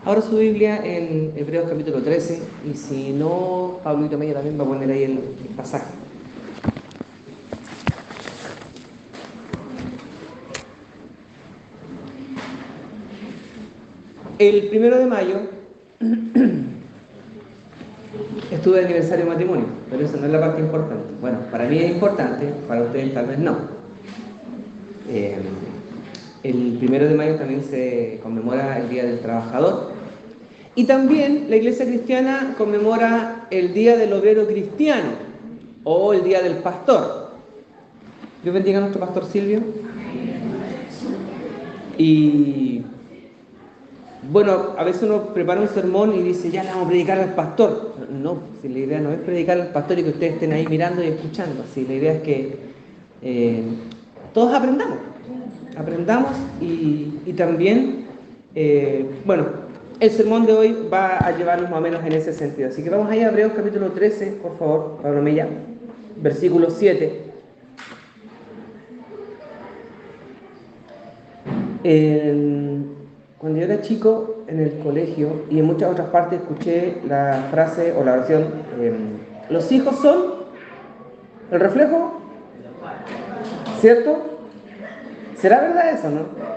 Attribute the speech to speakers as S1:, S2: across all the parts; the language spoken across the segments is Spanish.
S1: Ahora su Biblia en Hebreos capítulo 13, y si no, Pablito Mella también va a poner ahí el pasaje. El 1 de mayo estuve de aniversario de matrimonio, pero esa no es la parte importante. Bueno, para mí es importante, para ustedes tal vez no. El 1 de mayo también se conmemora el Día del Trabajador. Y también la Iglesia Cristiana conmemora el Día del Obrero Cristiano o el Día del Pastor. Dios bendiga a nuestro pastor Silvio. Y bueno, a veces uno prepara un sermón y dice, ya le vamos a predicar al pastor. No, si la idea no es predicar al pastor y que ustedes estén ahí mirando y escuchando. Si la idea es que todos aprendamos y también, bueno, el sermón de hoy va a llevarnos más o menos en ese sentido. Así que vamos allá a Hebreos capítulo 13, por favor, Pablo Mella, versículo 7. Cuando yo era chico en el colegio y en muchas otras partes escuché la frase o la oración, los hijos son el reflejo, ¿cierto? ¿Será verdad eso, no?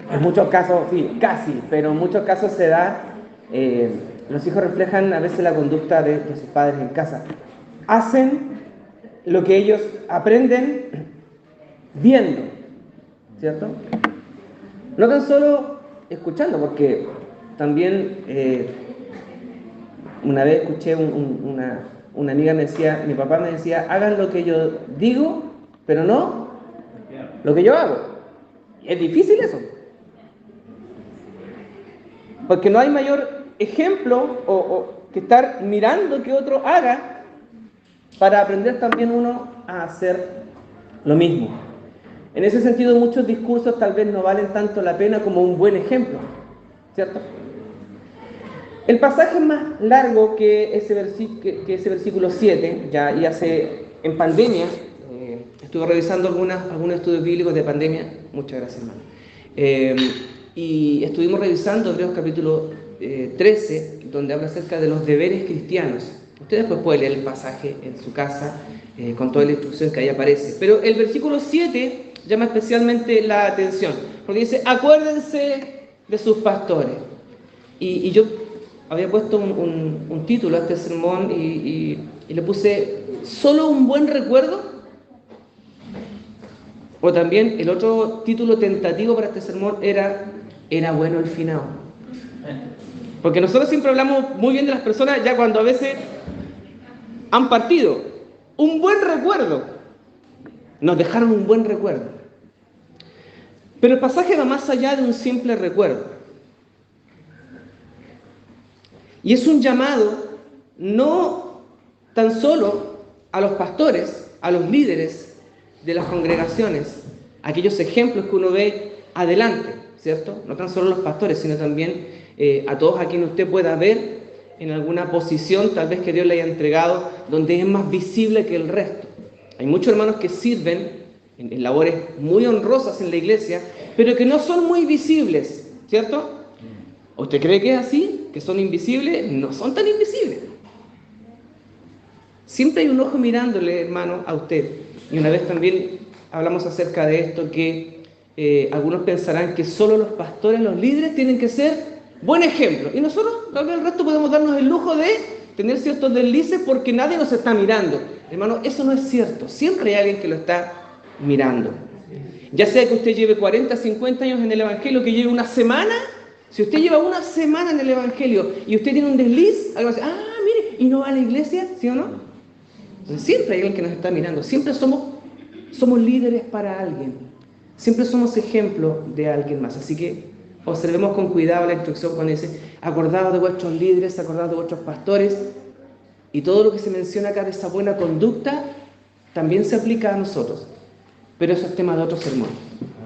S1: En muchos casos, sí, casi, pero en muchos casos se da, los hijos reflejan a veces la conducta de sus padres en casa. Hacen lo que ellos aprenden viendo, ¿cierto? No tan solo escuchando, porque también una vez escuché una amiga me decía, mi papá me decía, hagan lo que yo digo, pero no lo que yo hago. Y es difícil eso, porque no hay mayor ejemplo que estar mirando que otro haga para aprender también uno a hacer lo mismo. En ese sentido, muchos discursos tal vez no valen tanto la pena como un buen ejemplo, ¿cierto? El pasaje más largo que ese versículo 7, y hace en pandemia, estuve revisando algunos estudios bíblicos de pandemia, muchas gracias hermano, y estuvimos revisando Hebreos capítulo 13, donde habla acerca de los deberes cristianos. Ustedes después pueden leer el pasaje en su casa, con toda la instrucción que ahí aparece. Pero el versículo 7 llama especialmente la atención, porque dice, acuérdense de sus pastores. Y yo había puesto un título a este sermón y le puse, ¿solo un buen recuerdo? O también el otro título tentativo para este sermón era bueno el final. Porque nosotros siempre hablamos muy bien de las personas ya cuando a veces han partido. Un buen recuerdo. Nos dejaron un buen recuerdo. Pero el pasaje va más allá de un simple recuerdo. Y es un llamado no tan solo a los pastores, a los líderes de las congregaciones, aquellos ejemplos que uno ve adelante, ¿cierto? No tan solo los pastores, sino también a todos a quienes usted pueda ver en alguna posición, tal vez que Dios le haya entregado, donde es más visible que el resto. Hay muchos hermanos que sirven en labores muy honrosas en la iglesia, pero que no son muy visibles, ¿cierto? ¿Usted cree que es así? ¿Que son invisibles? No son tan invisibles. Siempre hay un ojo mirándole, hermano, a usted. Y una vez también hablamos acerca de esto, que algunos pensarán que solo los pastores, los líderes, tienen que ser buen ejemplo. Y nosotros, tal vez el resto, podemos darnos el lujo de tener ciertos deslices porque nadie nos está mirando. Hermano, eso no es cierto. Siempre hay alguien que lo está mirando. Ya sea que usted lleve 40, 50 años en el Evangelio, que lleve una semana. Si usted lleva una semana en el Evangelio y usted tiene un desliz, algo así, mire, ¿y no va a la iglesia? ¿Sí o no? Entonces, siempre hay alguien que nos está mirando. Siempre somos líderes para alguien. Siempre somos ejemplo de alguien más. Así que observemos con cuidado la instrucción cuando dice, acordaos de vuestros líderes, acordaos de vuestros pastores. Y todo lo que se menciona acá de esa buena conducta también se aplica a nosotros. Pero eso es tema de otro sermón.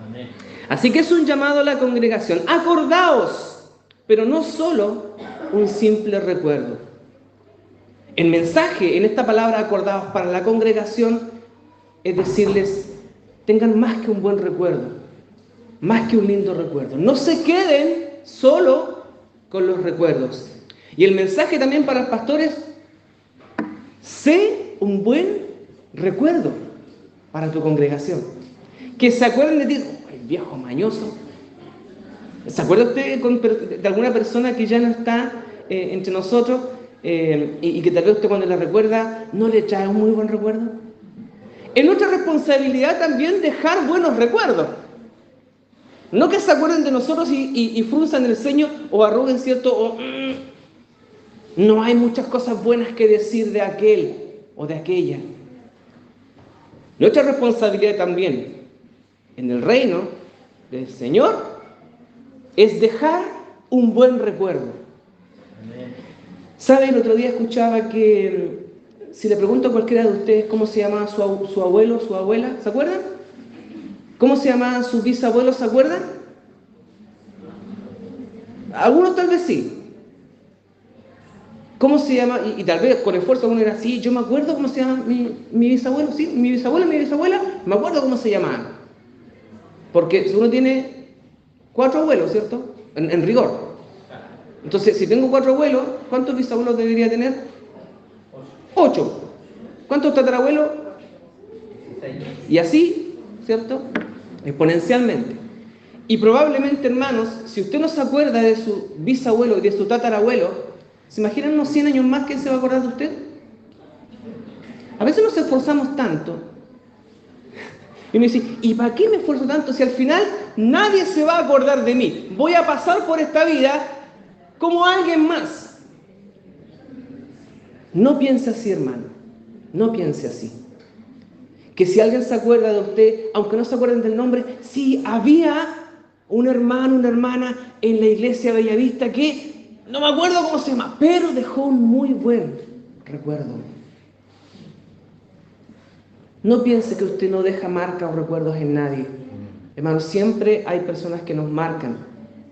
S1: Amén. Así que es un llamado a la congregación. Acordaos, pero no solo un simple recuerdo. El mensaje en esta palabra acordaos para la congregación es decirles, tengan más que un buen recuerdo, más que un lindo recuerdo. No se queden solo con los recuerdos. Y el mensaje también para los pastores: sé un buen recuerdo para tu congregación. Que se acuerden de ti, el viejo mañoso. ¿Se acuerda usted de alguna persona que ya no está entre nosotros y que tal vez usted cuando la recuerda no le trae un muy buen recuerdo? Es nuestra responsabilidad también dejar buenos recuerdos. No que se acuerden de nosotros y frunzan el ceño o arruguen, ¿cierto? No hay muchas cosas buenas que decir de aquel o de aquella. Nuestra responsabilidad también en el reino del Señor es dejar un buen recuerdo. ¿Sabe? El otro día escuchaba que si le pregunto a cualquiera de ustedes cómo se llamaba su abuelo o su abuela, ¿se acuerdan? ¿Cómo se llamaban sus bisabuelos, se acuerdan? Algunos tal vez sí. ¿Cómo se llama? Y tal vez con esfuerzo uno era así. Yo me acuerdo cómo se llama mi bisabuelo, sí, mi bisabuela, me acuerdo cómo se llamaban. Porque si uno tiene 4 abuelos, ¿cierto? En rigor. Entonces, si tengo 4 abuelos, ¿cuántos bisabuelos debería tener? 8. ¿Cuántos tatarabuelos? 6. Y así, ¿cierto? Exponencialmente. Y probablemente, hermanos, si usted no se acuerda de su bisabuelo y de su tatarabuelo, ¿se imaginan unos 100 años más? ¿Quién se va a acordar de usted? A veces nos esforzamos tanto. Y uno dice, ¿y para qué me esfuerzo tanto si al final nadie se va a acordar de mí? Voy a pasar por esta vida como alguien más. No piense así, hermano. No piense así. Que si alguien se acuerda de usted, aunque no se acuerden del nombre, sí, había un hermano, una hermana en la iglesia Bellavista que no me acuerdo cómo se llama, pero dejó un muy buen recuerdo. No piense que usted no deja marcas o recuerdos en nadie. Hermano, siempre hay personas que nos marcan.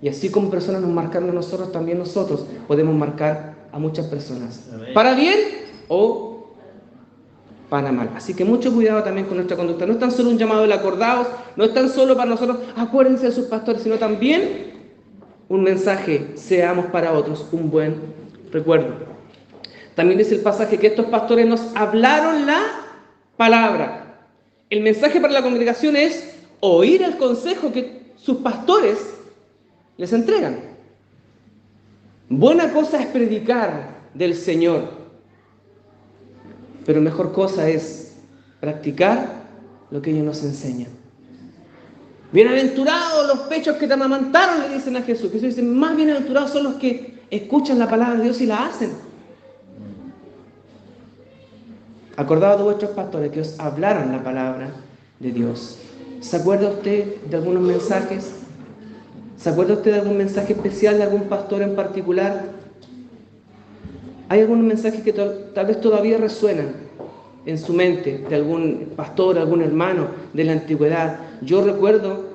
S1: Y así como personas nos marcaron a nosotros, también nosotros podemos marcar a muchas personas. Para bien o para mal. Así que mucho cuidado también con nuestra conducta. No es tan solo un llamado del acordaos, no es tan solo para nosotros, acuérdense de sus pastores, sino también un mensaje, seamos para otros un buen recuerdo. También dice el pasaje que estos pastores nos hablaron la palabra. El mensaje para la congregación es oír el consejo que sus pastores les entregan. Buena cosa es predicar del Señor, pero mejor cosa es practicar lo que ellos nos enseñan. Bienaventurados los pechos que te amamantaron, le dicen a Jesús. Jesús dice, más bienaventurados son los que escuchan la palabra de Dios y la hacen. Acordaos de vuestros pastores que os hablaron la palabra de Dios. ¿Se acuerda usted de algunos mensajes? ¿Se acuerda usted de algún mensaje especial de algún pastor en particular? ¿Hay algunos mensajes que tal vez todavía resuenan en su mente de algún pastor, algún hermano de la antigüedad? Yo recuerdo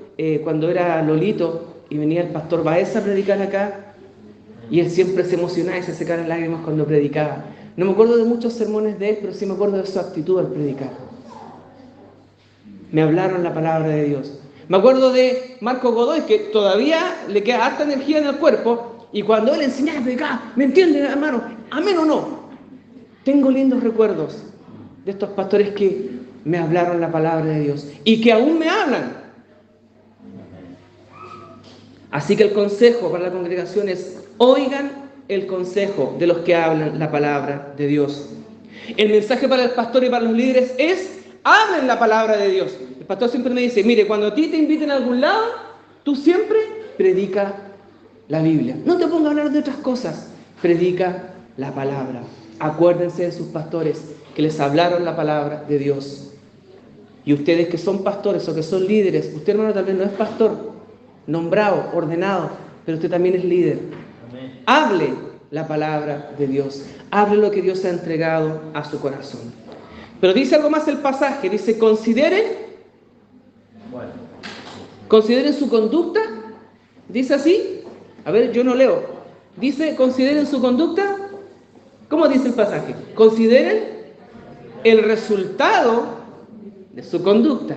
S1: cuando era Lolito y venía el pastor Baeza a predicar acá, y él siempre se emocionaba y se secaba las lágrimas cuando predicaba. No me acuerdo de muchos sermones de él, pero sí me acuerdo de su actitud al predicar. Me hablaron la palabra de Dios. Me acuerdo de Marco Godoy, que todavía le queda harta energía en el cuerpo, y cuando él enseñaba a predicar, ¿me entienden, hermano? ¿Amén o no? Tengo lindos recuerdos de estos pastores que me hablaron la palabra de Dios y que aún me hablan. Así que el consejo para la congregación es: oigan el consejo de los que hablan la palabra de Dios. El mensaje para el pastor y para los líderes es: hablen la palabra de Dios. El pastor siempre me dice, mire, cuando a ti te inviten a algún lado, tú siempre predica la Biblia. No te pongas a hablar de otras cosas, predica la palabra. Acuérdense de sus pastores que les hablaron la palabra de Dios. Y ustedes que son pastores o que son líderes, usted, hermano, tal vez no es pastor, nombrado, ordenado, pero usted también es líder. Amén. Hable la palabra de Dios. Hable lo que Dios ha entregado a su corazón. Pero dice algo más el pasaje. Dice, consideren su conducta. Dice así. A ver, yo no leo. Dice, consideren su conducta. ¿Cómo dice el pasaje? Consideren el resultado de su conducta.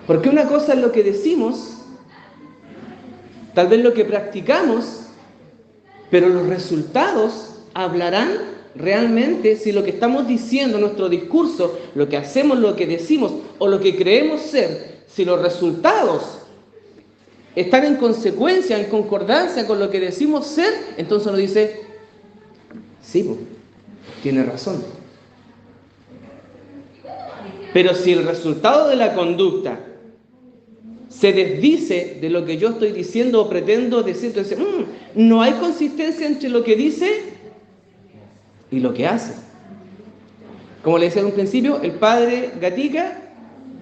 S1: Porque una cosa es lo que decimos Tal vez lo que practicamos, pero los resultados hablarán realmente si lo que estamos diciendo, nuestro discurso, lo que hacemos, lo que decimos o lo que creemos ser, si los resultados están en consecuencia, en concordancia con lo que decimos ser, entonces uno dice, sí, pues, tiene razón. Pero si el resultado de la conducta se desdice de lo que yo estoy diciendo o pretendo decir, entonces no hay consistencia entre lo que dice y lo que hace. Como le decía en un principio, el padre Gatica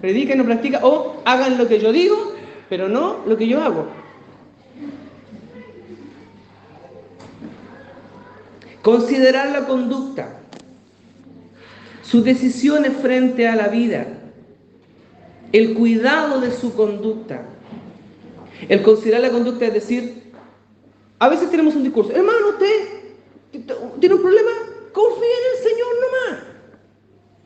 S1: predica y no practica, o hagan lo que yo digo, pero no lo que yo hago. Considerar la conducta, sus decisiones frente a la vida, el cuidado de su conducta. El considerar la conducta es decir, a veces tenemos un discurso, hermano, usted tiene un problema, confía en el Señor nomás.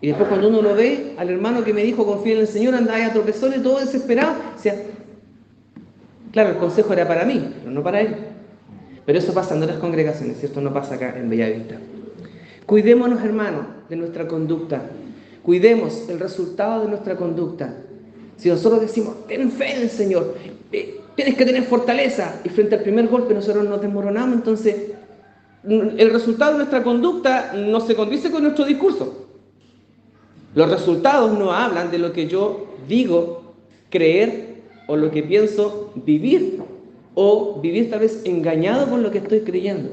S1: Y después cuando uno lo ve, al hermano que me dijo confía en el Señor, anda ahí a tropezones, todo desesperado, o sea, claro, el consejo era para mí, pero no para él. Pero eso pasa en otras congregaciones, ¿cierto? No pasa acá en Bellavista. Cuidémonos, hermanos, de nuestra conducta. Cuidemos el resultado de nuestra conducta. Si nosotros decimos, ten fe en el Señor, tienes que tener fortaleza, y frente al primer golpe nosotros nos desmoronamos, entonces el resultado de nuestra conducta no se condice con nuestro discurso. Los resultados no hablan de lo que yo digo, creer, o lo que pienso vivir, o vivir tal vez engañado con lo que estoy creyendo.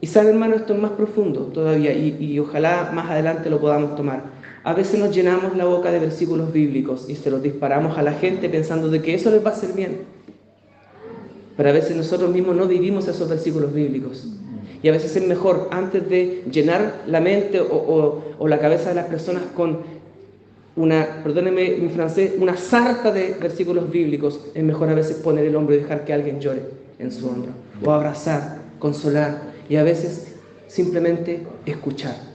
S1: Y saben, hermano, esto es más profundo todavía, y ojalá más adelante lo podamos tomar. A veces nos llenamos la boca de versículos bíblicos y se los disparamos a la gente pensando de que eso les va a hacer bien. Pero a veces nosotros mismos no vivimos esos versículos bíblicos. Y a veces es mejor, antes de llenar la mente o la cabeza de las personas con perdónenme mi francés, una sarta de versículos bíblicos, es mejor a veces poner el hombro y dejar que alguien llore en su hombro. O abrazar, consolar, y a veces simplemente escuchar.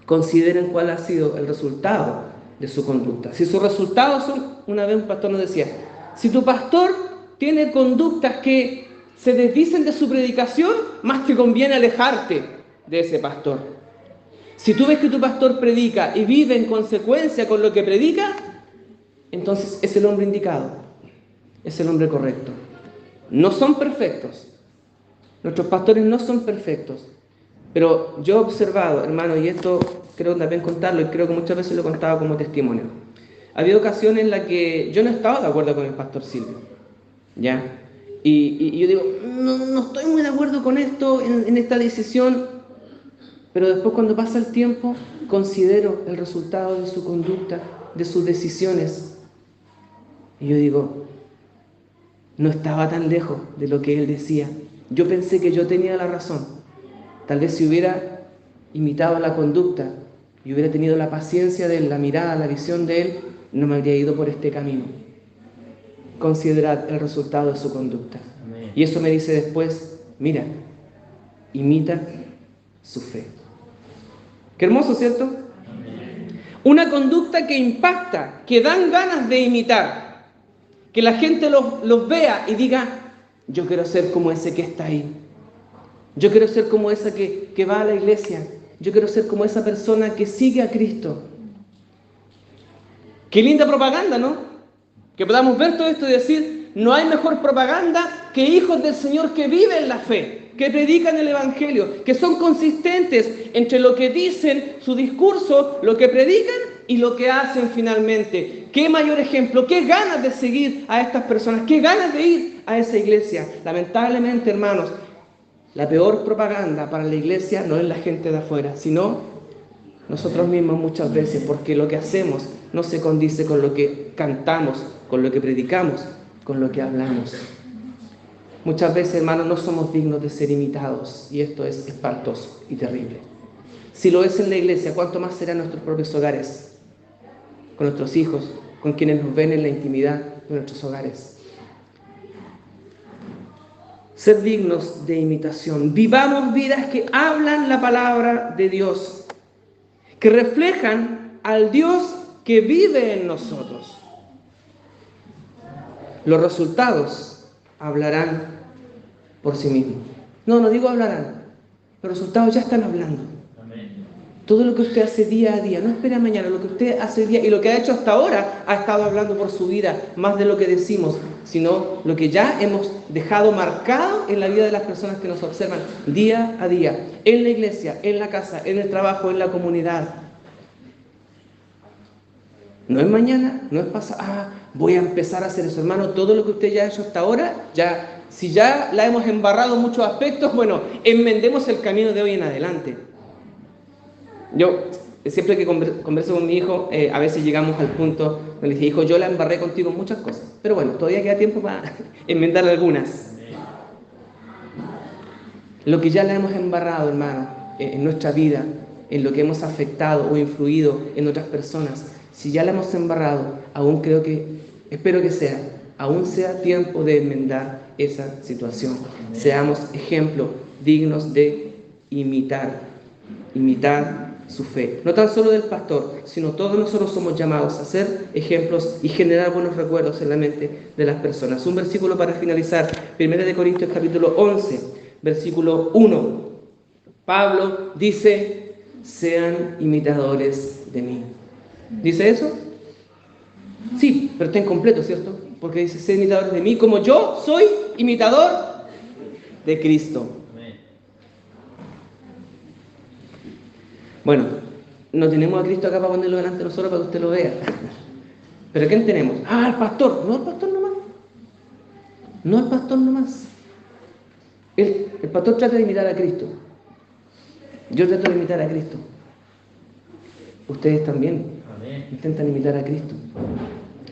S1: Consideren cuál ha sido el resultado de su conducta. Si sus resultados son, una vez un pastor nos decía, si tu pastor tiene conductas que se desdicen de su predicación, más te conviene alejarte de ese pastor. Si tú ves que tu pastor predica y vive en consecuencia con lo que predica, entonces es el hombre indicado, es el hombre correcto. No son perfectos, nuestros pastores no son perfectos, pero yo he observado, hermano, y esto creo también contarlo, y creo que muchas veces lo he contado como testimonio. Ha habido ocasiones en las que yo no estaba de acuerdo con el pastor Silvio, ¿ya? Y yo digo, no estoy muy de acuerdo con esto, en esta decisión, pero después cuando pasa el tiempo, considero el resultado de su conducta, de sus decisiones, y yo digo, no estaba tan lejos de lo que él decía. Yo pensé que yo tenía la razón. Tal vez si hubiera imitado la conducta y hubiera tenido la paciencia de él, la mirada, la visión de él, no me habría ido por este camino. Considerad el resultado de su conducta. Amén. Y eso me dice después, mira, imita su fe. Qué hermoso, ¿cierto? Amén. Una conducta que impacta, que dan ganas de imitar, que la gente los vea y diga, yo quiero ser como ese que está ahí. Yo quiero ser como esa que va a la iglesia. Yo quiero ser como esa persona que sigue a Cristo. Qué linda propaganda, ¿no? Que podamos ver todo esto y decir, no hay mejor propaganda que hijos del Señor que viven la fe, que predican el Evangelio, que son consistentes entre lo que dicen, su discurso, lo que predican y lo que hacen finalmente. Qué mayor ejemplo, qué ganas de seguir a estas personas, qué ganas de ir a esa iglesia. Lamentablemente, hermanos, la peor propaganda para la iglesia no es la gente de afuera, sino nosotros mismos muchas veces, porque lo que hacemos no se condice con lo que cantamos, con lo que predicamos, con lo que hablamos. Muchas veces, hermanos, no somos dignos de ser imitados, y esto es espantoso y terrible. Si lo es en la iglesia, ¿cuánto más será en nuestros propios hogares? Con nuestros hijos, con quienes nos ven en la intimidad de nuestros hogares. Ser dignos de imitación. Vivamos vidas que hablan la palabra de Dios, que reflejan al Dios que vive en nosotros. Los resultados hablarán por sí mismos. No digo hablarán, los resultados ya están hablando. Todo lo que usted hace día a día, no espera mañana, lo que usted hace hoy día y lo que ha hecho hasta ahora ha estado hablando por su vida, más de lo que decimos, sino lo que ya hemos dejado marcado en la vida de las personas que nos observan día a día, en la iglesia, en la casa, en el trabajo, en la comunidad. No es mañana, no es pasado, voy a empezar a hacer eso, hermano. Todo lo que usted ya ha hecho hasta ahora, si ya la hemos embarrado en muchos aspectos, bueno, enmendemos el camino de hoy en adelante. Yo, siempre que converso con mi hijo, a veces llegamos al punto donde le dije, hijo, yo la embarré contigo en muchas cosas, pero bueno, todavía queda tiempo para enmendar algunas. Lo que ya la hemos embarrado, hermano, en nuestra vida, en lo que hemos afectado o influido en otras personas, si ya la hemos embarrado, espero que aún sea tiempo de enmendar esa situación. Seamos ejemplos dignos de imitar su fe. No tan solo del pastor, sino todos nosotros somos llamados a ser ejemplos y generar buenos recuerdos en la mente de las personas. Un versículo para finalizar, 1 Corintios capítulo 11, versículo 1. Pablo dice, sean imitadores de mí. ¿Dice eso? Sí, pero está incompleto, ¿cierto? Porque dice, sean imitadores de mí como yo soy imitador de Cristo. Bueno, no tenemos a Cristo acá para ponerlo delante de nosotros para que usted lo vea. ¿Pero quién tenemos? El pastor. No el pastor nomás. No el pastor nomás. El pastor trata de imitar a Cristo. Yo trato de imitar a Cristo. Ustedes también intentan imitar a Cristo.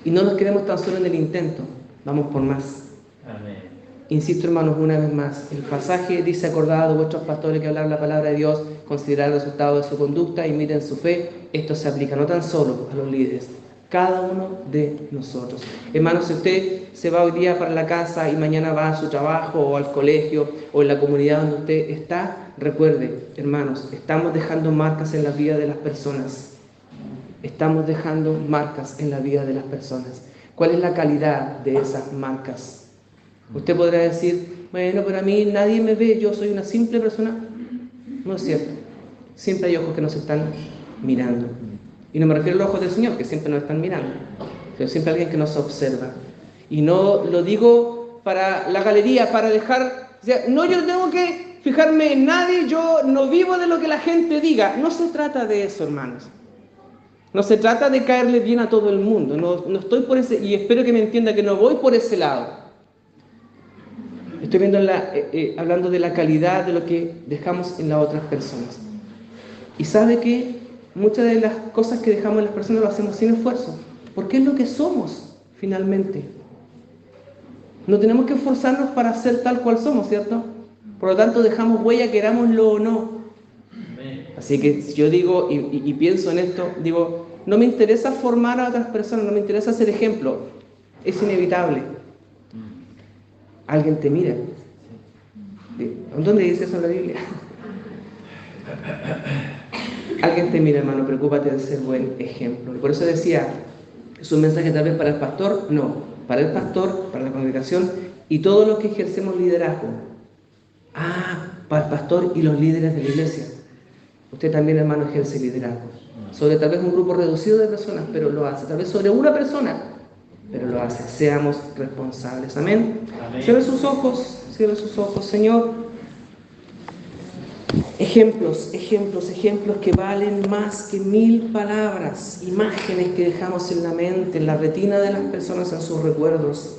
S1: Y no nos quedemos tan solo en el intento. Vamos por más. Amén. Insisto, hermanos, una vez más, el pasaje dice, acordado a vuestros pastores que hablan la palabra de Dios, considerar el resultado de su conducta, imiten su fe. Esto se aplica no tan solo a los líderes, cada uno de nosotros. Hermanos, si usted se va hoy día para la casa y mañana va a su trabajo o al colegio o en la comunidad donde usted está, recuerde, hermanos, estamos dejando marcas en la vida de las personas. Estamos dejando marcas en la vida de las personas. ¿Cuál es la calidad de esas marcas? Usted podrá decir, bueno, pero a mí nadie me ve, yo soy una simple persona. No es cierto. Siempre hay ojos que nos están mirando. Y no me refiero a los ojos del Señor, que siempre nos están mirando, pero siempre alguien que nos observa. Y no lo digo para la galería, para dejar... O sea, no, yo no tengo que fijarme en nadie, yo no vivo de lo que la gente diga. No se trata de eso, hermanos. No se trata de caerle bien a todo el mundo. No estoy por ese... Y espero que me entienda que no voy por ese lado. Estoy viendo hablando de la calidad de lo que dejamos en las otras personas. Y sabe que muchas de las cosas que dejamos en las personas lo hacemos sin esfuerzo, porque es lo que somos, finalmente. No tenemos que esforzarnos para ser tal cual somos, ¿cierto? Por lo tanto, dejamos huella, querámoslo o no. Así que si yo digo y pienso en esto, digo, no me interesa formar a otras personas, no me interesa ser ejemplo. Es inevitable. Alguien te mira. ¿Dónde dice eso en la Biblia? Alguien te mira, hermano, preocúpate de ser buen ejemplo. Y por eso decía, ¿es un mensaje tal vez para el pastor? No, para el pastor, para la congregación y todos los que ejercemos liderazgo. Para el pastor y los líderes de la iglesia. Usted también, hermano, ejerce liderazgo. Sobre tal vez un grupo reducido de personas, pero lo hace. Tal vez sobre una persona, pero lo hace. Seamos responsables. Amén. Cierre sus ojos, Señor. Ejemplos que valen más que 1000 palabras. Imágenes que dejamos en la mente, en la retina de las personas, en sus recuerdos.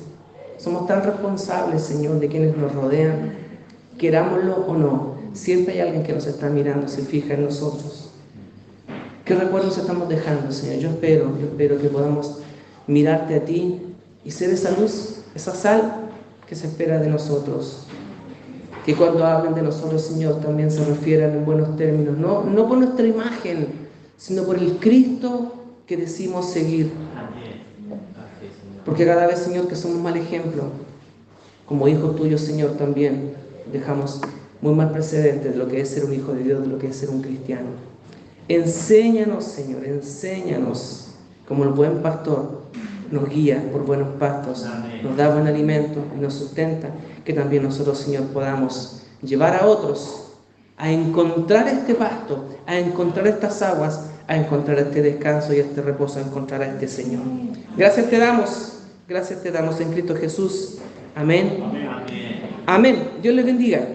S1: Somos tan responsables, Señor, de quienes nos rodean. Querámoslo o no, siempre hay alguien que nos está mirando, se fija en nosotros. ¿Qué recuerdos estamos dejando, Señor? Yo espero que podamos mirarte a ti y ser esa luz, esa sal que se espera de nosotros. Que cuando hablen de nosotros, Señor, también se refieran en buenos términos, no por nuestra imagen, sino por el Cristo que decimos seguir. Porque cada vez, Señor, que somos mal ejemplo, como hijos tuyos, Señor, también dejamos muy mal precedentes de lo que es ser un hijo de Dios, de lo que es ser un cristiano. Enséñanos, Señor, enséñanos, como el buen pastor, nos guía por buenos pastos, nos da buen alimento y nos sustenta, que también nosotros, Señor, podamos llevar a otros a encontrar este pasto, a encontrar estas aguas, a encontrar este descanso y este reposo, a encontrar a este Señor. Gracias te damos en Cristo Jesús. Amén. Amén. Dios les bendiga.